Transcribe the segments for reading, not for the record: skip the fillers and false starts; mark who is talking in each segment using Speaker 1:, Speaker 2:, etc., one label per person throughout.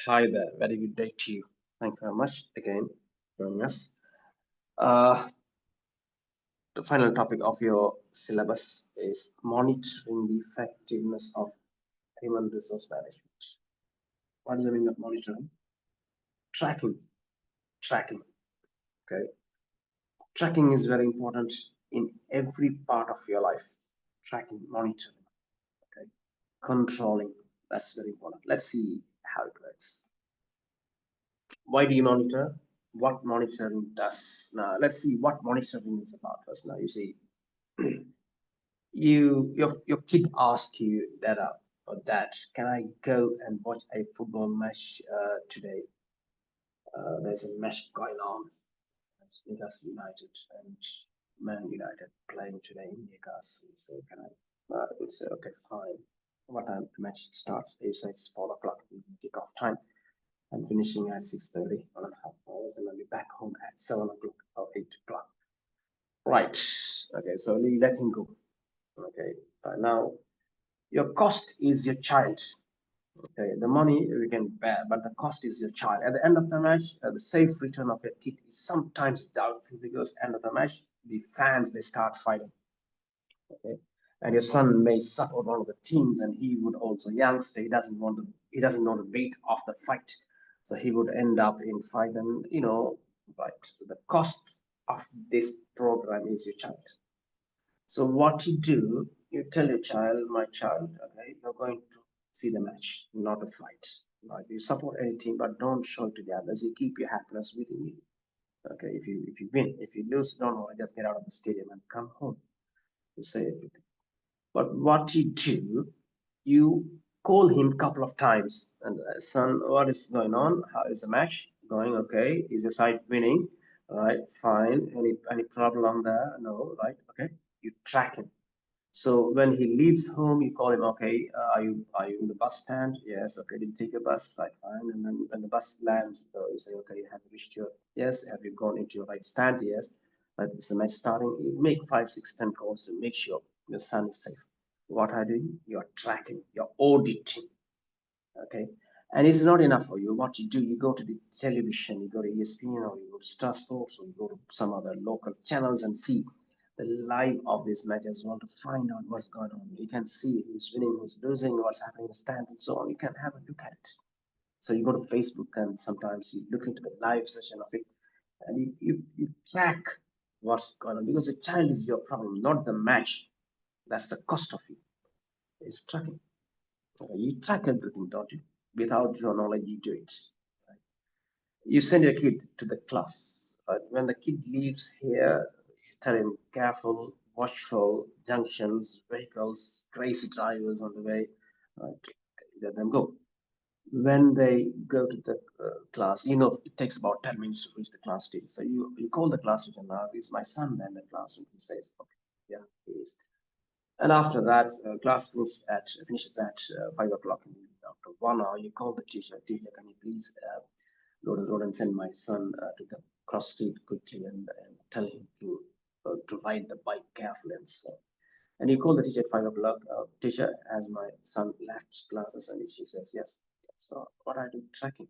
Speaker 1: Hi there, very good day to you. Thank you very much again for joining us. Uh, the final topic of your syllabus is monitoring the effectiveness of human resource management. What is the meaning of monitoring? Tracking. Tracking. Okay. Tracking is very important in every part of your life. Tracking, monitoring, okay. Controlling. That's very important. Let's see how it works. Why do you monitor? What monitoring does? Now let's see what monitoring is about first. Now you see your kid asks you that or dad, can I go and watch a football match today? There's a match going on. It's Newcastle United and Man United playing today in Newcastle. So can I? We'll say okay, fine. What time the match starts? You say it's 4 o'clock, kick-off time. I'm finishing at 6:30, 1.5 hours, and I'll be back home at 7 o'clock or 8 o'clock. Right. Okay, so you let him go. Okay, now your cost is your child. Okay, the money we can bear, but the cost is your child. At the end of the match, the safe return of your kid is sometimes doubtful because end of the match, the fans they start fighting. Okay, and your son may support one of the teams, and he would also youngster. He doesn't know the weight of the fight, so he would end up in fight, and right. So the cost of this program is your child. So what you do, you tell your child, my child, okay, you're going to see the match, not a fight. Right? You support any team, but don't show it to the others. You keep your happiness within you. Okay, if you win, if you lose, don't worry, just get out of the stadium and come home. You say everything. But what you do, you call him a couple of times and son, what is going on? How is the match going? Okay, is your side winning? All right, fine. Any problem there? No, right? Okay, you track him. So when he leaves home, you call him. Okay, are you in the bus stand? Yes. Okay. Did you take a bus? Right. Fine. And then when the bus lands, so you say, okay, have you reached your? Yes. Have you gone into your right stand? Yes. But it's the match starting. You make 5, 6, 10 calls to make sure your son is safe. What are you doing? You're tracking. You're auditing. Okay. And it is not enough for you. What you do, you go to the television, you go to ESPN, or you go to Star Sports, or you go to some other local channels and see the live of this match as well to find out what's going on. You can see who's winning, who's losing, what's happening in the stand, and so on. You can have a look at it. So you go to Facebook and sometimes you look into the live session of it and you track what's going on because the child is your problem, not the match. That's the cost of it. It's tracking. You track everything, don't you? Without your knowledge, you do it. Right? You send your kid to the class. Right? When the kid leaves here, you tell him careful, watchful, junctions, vehicles, crazy drivers on the way. Right? Let them go. When they go to the class, it takes about 10 minutes to reach the class teacher. So you call the class teacher and ask, is my son there in the classroom? He says, okay, yeah, he is. And after that, class finishes at 5 o'clock in the evening. After 1 hour, you call the teacher. Teacher, can you please go to the road and send my son to the cross street quickly and tell him to ride the bike carefully and so. And you call the teacher at 5 o'clock. Teacher, has my son left classes? And she says yes. So what I do tracking,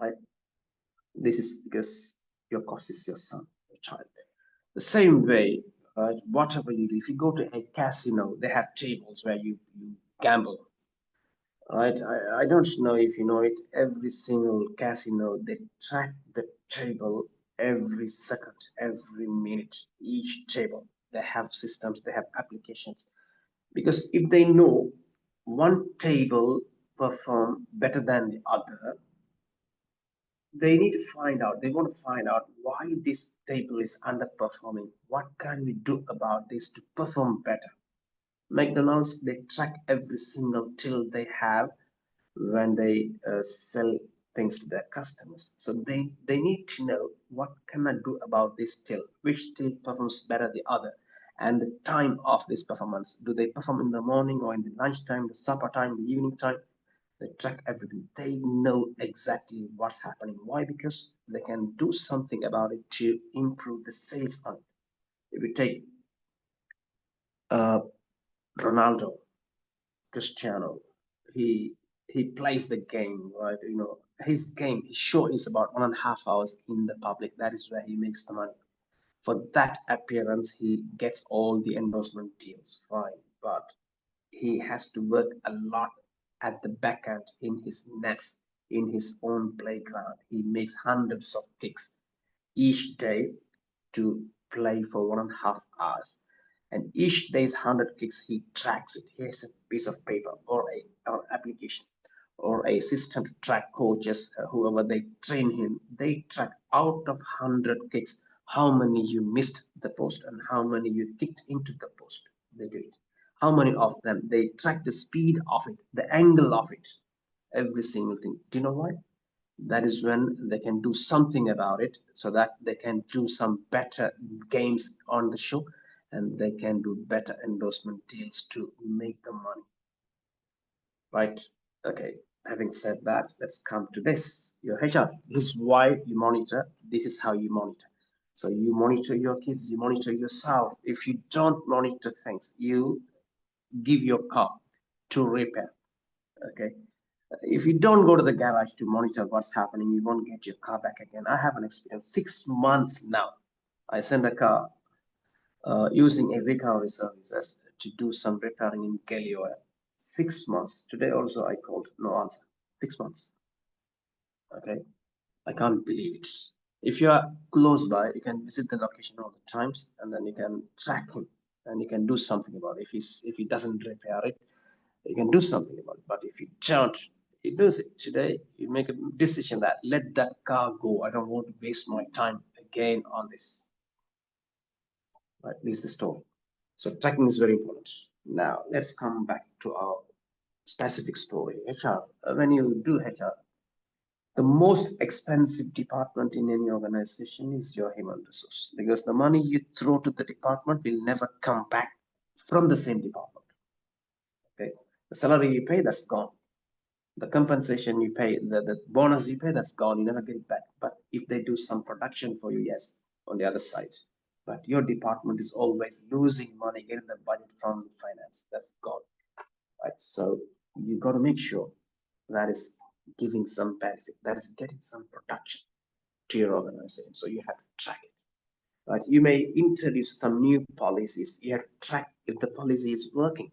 Speaker 1: right? This is because your cost is your son, your child. The same way, whatever you do, if you go to a casino, they have tables where you gamble, right? I don't know if you know it. Every single casino, they track the table every second, every minute, each table. They have systems, they have applications. Because if they know one table perform better than the other, they need to find out, they want to find out why this table is underperforming. What can we do about this to perform better? McDonald's, they track every single till they have when they sell things to their customers. So they need to know what can I do about this till, which till performs better than the other, and the time of this performance. Do they perform in the morning or in the lunchtime, the supper time, the evening time? They track everything. They know exactly what's happening. Why? Because they can do something about it to improve the sales on it. If you take uh, Ronaldo, Cristiano, he he plays the game, right? His game, his show is about 1.5 hours in the public. That is where he makes the money. For that appearance, he gets all the endorsement deals, fine. But he has to work a lot at the back end in his nets, in his own playground. He makes hundreds of kicks each day to play for 1.5 hours. And each day's 100 kicks, he tracks it. Here's a piece of paper or application or a system to track coaches, whoever they train him. They track out of 100 kicks how many you missed the post and how many you kicked into the post. They do it. How many of them? They track the speed of it, the angle of it, every single thing. Do you know why? That is when they can do something about it so that they can do some better games on the show and they can do better endorsement deals to make the money, right? Okay, having said that, let's come to this. Your HR, this is why you monitor, this is how you monitor. So you monitor your kids, you monitor yourself. If you don't monitor things, you give your car to repair. Okay, if you don't go to the garage to monitor what's happening, you won't get your car back again. I have an experience. 6 months now. I sent a car using a recovery services to do some repairing in Kelly oil. 6 months. Today also I called, no answer. 6 months. Okay, I can't believe it. If you are close by, you can visit the location all the times, and then you can track him, and you can do something about it. If he doesn't repair it, you can do something about it. But if you don't, you do it today. You make a decision that let that car go. I don't want to waste my time again on this. Right? This is the story. So tracking is very important. Now let's come back to our specific story. HR. When you do HR, the most expensive department in any organization is your human resource because the money you throw to the department will never come back from the same department. Okay, the salary you pay, that's gone. The compensation you pay, the bonus you pay, that's gone. You never get it back. But if they do some production for you, yes, on the other side. But your department is always losing money, getting the budget from the finance. That's gone. Right. So you got to make sure that is giving some benefit, that is getting some production to your organization. So you have to track it. Right. You may introduce some new policies. You have to track if the policy is working.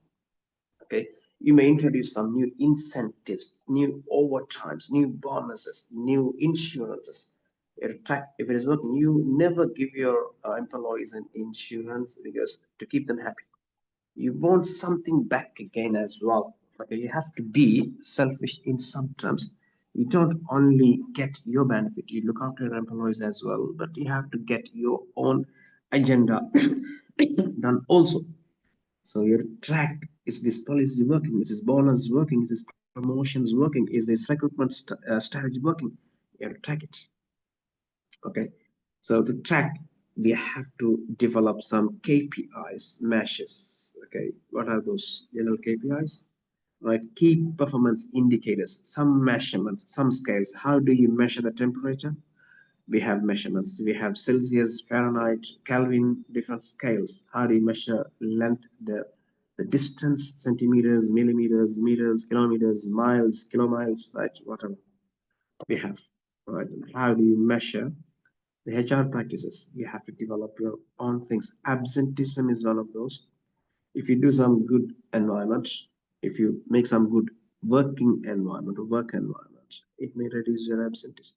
Speaker 1: Okay, you may introduce some new incentives, new overtimes, new bonuses, new insurances. Track if it is working. You never give your employees an insurance because to keep them happy. You want something back again as well. Okay, you have to be selfish in some terms. You don't only get your benefit, you look after your employees as well, but you have to get your own agenda done also. So your track, is this policy working? Is this bonus working? Is this promotions working? Is this recruitment strategy working? You have to track it. Okay. So to track, we have to develop some KPIs, measures. Okay. What are those general KPIs? Right. Key performance indicators, some measurements, some scales. How do you measure the temperature? We have measurements. We have Celsius, Fahrenheit, Kelvin, different scales. How do you measure length, the distance, centimeters, millimeters, meters, kilometers, miles, kilomiles, right? Whatever we have, right? How do you measure the HR practices? You have to develop your own things. Absenteeism is one of those. If you do some good environment, if you make some good working environment or work environment, it may reduce your absenteeism.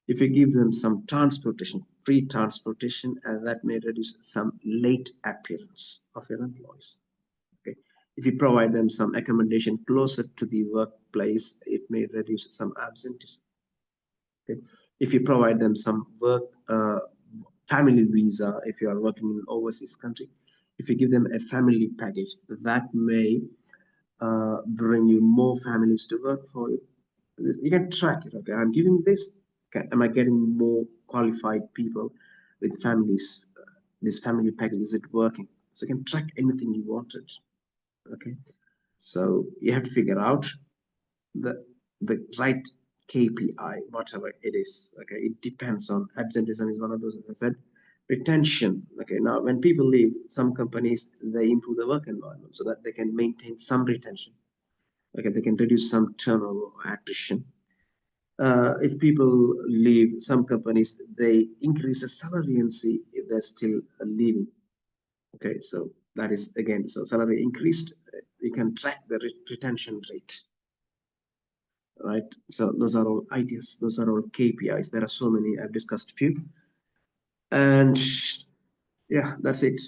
Speaker 1: If you give them some transportation, free transportation, and that may reduce some late appearance of your employees. Okay. If you provide them some accommodation closer to the workplace, it may reduce some absenteeism. Okay. If you provide them some work family visa, if you are working in an overseas country, if you give them a family package, that may bring you more families to work for you. You can track it. Okay, I'm giving this. Okay, am I getting more qualified people with families? This family package, is it working? So you can track anything you wanted. Okay, so you have to figure out the right KPI, whatever it is. Okay, it depends on absenteeism is one of those, as I said. Retention. Okay, now when people leave, some companies they improve the work environment so that they can maintain some retention. Okay, they can reduce some turnover or attrition. If people leave some companies, they increase the salary and see if they're still leaving. Okay, so that is again, so salary increased, you can track the retention rate, right? So those are all ideas, those are all KPIs. There are so many, I've discussed few, and yeah, that's it.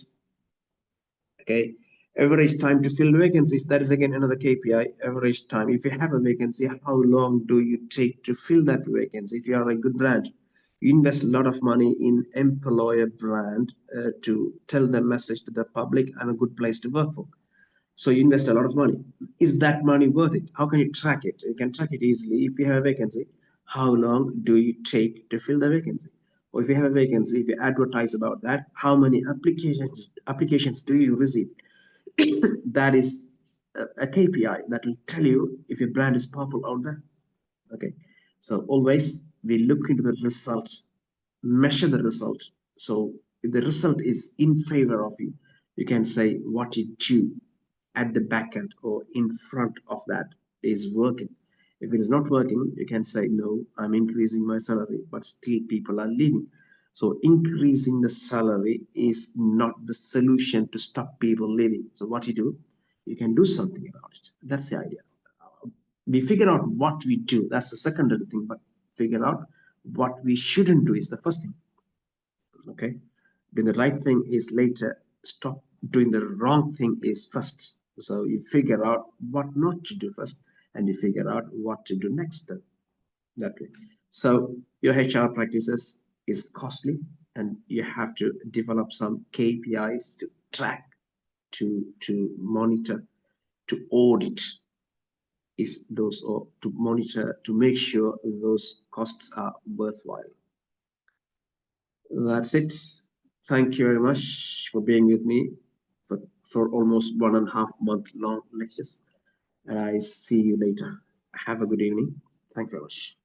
Speaker 1: Okay, average time to fill vacancies, that is again another KPI. Average time, if you have a vacancy, how long do you take to fill that vacancy? If you are a good brand, you invest a lot of money in employer brand to tell the message to the public and a good place to work for. So you invest a lot of money. Is that money worth it? How can you track it? You can track it easily. If you have a vacancy, how long do you take to fill the vacancy? Or if you have a vacancy, if you advertise about that, how many applications do you receive? That is a KPI that will tell you if your brand is powerful out there. Okay, so always we look into the result, measure the result. So if the result is in favor of you, you can say what you do at the back end or in front of that is working. If it is not working, you can say, no, I'm increasing my salary, but still people are leaving. So increasing the salary is not the solution to stop people leaving. So what you do, you can do something about it. That's the idea. We figure out what we do. That's the secondary thing, but figure out what we shouldn't do is the first thing. Okay, doing the right thing is later. Stop doing the wrong thing is first. So you figure out what not to do first, and you figure out what to do next. That way. So your HR practices is costly, and you have to develop some KPIs to track, to monitor, to audit is those, or to monitor to make sure those costs are worthwhile. That's it. Thank you very much for being with me for almost 1.5 month long lectures. And I see you later. Have a good evening. Thank you very much.